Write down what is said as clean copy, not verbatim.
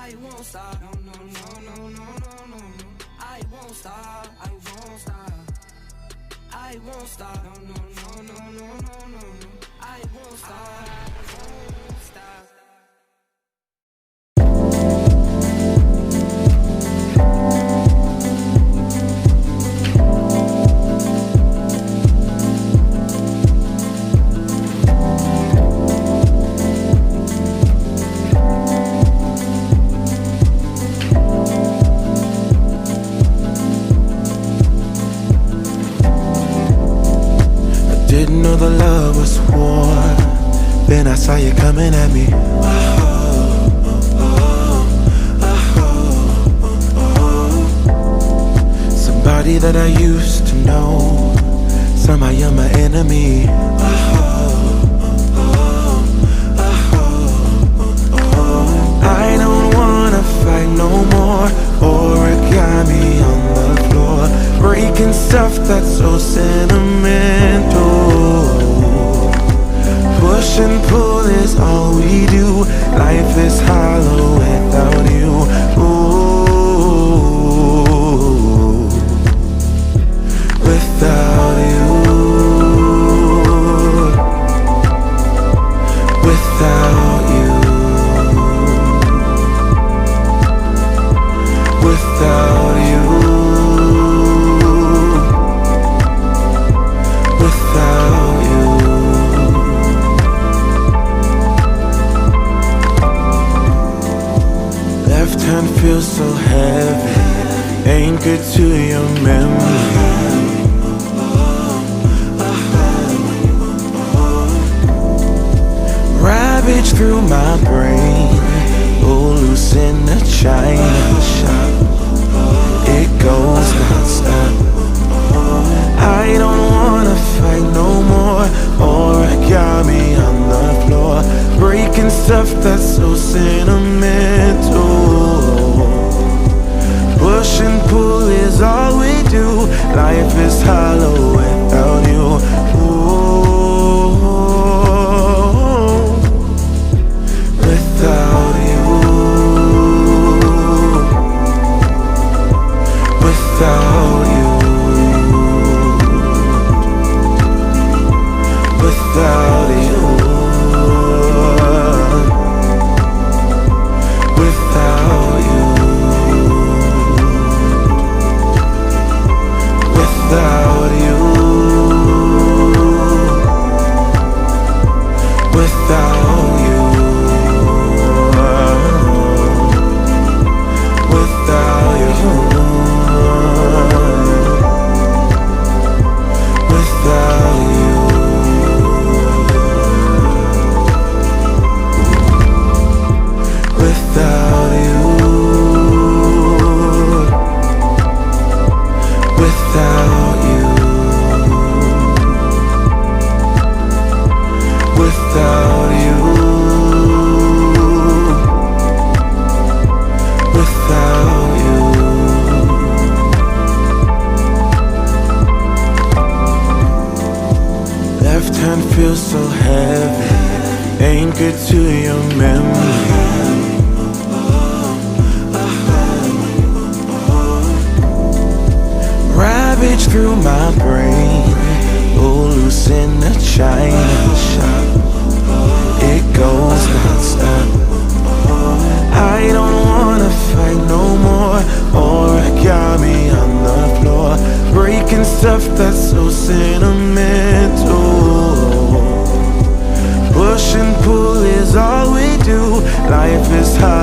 I won't stop. No, no, no, no, no, no, no. I won't stop. I won't stop. I won't stop. No, no, no, no, no, no, no. I won't stop. I won't stop. Didn't know the love was war. Then I saw you coming at me. Somebody that I used to know, somehow you're my enemy. I don't wanna fight no more. Origami on the floor, breaking stuff that's so sentimental. Push and pull is all we do. Life is hollow without you. Ooh, without you, without you, without you, without you. Left hand feels so heavy, anchored to your memory. Ravage through my brain, oh, loose in the china shop. It goes non-stop. I don't wanna fight no more. Origami on the floor, breaking stuff that's so sentimental. Push and pull is all we do. Life is hollow without you. Ooh, without you, without you, without you, without you, without you, without you, without you, without you, without you, without you, without you, without you. Left hand feels so heavy, anchored to your memory. Ravage through my brain, oh, loose in the china shop. It goes non-stop. I don't wanna fight no more. Origami on the floor, breaking stuff that's so sentimental. Push and pull is all we do. Life is hard.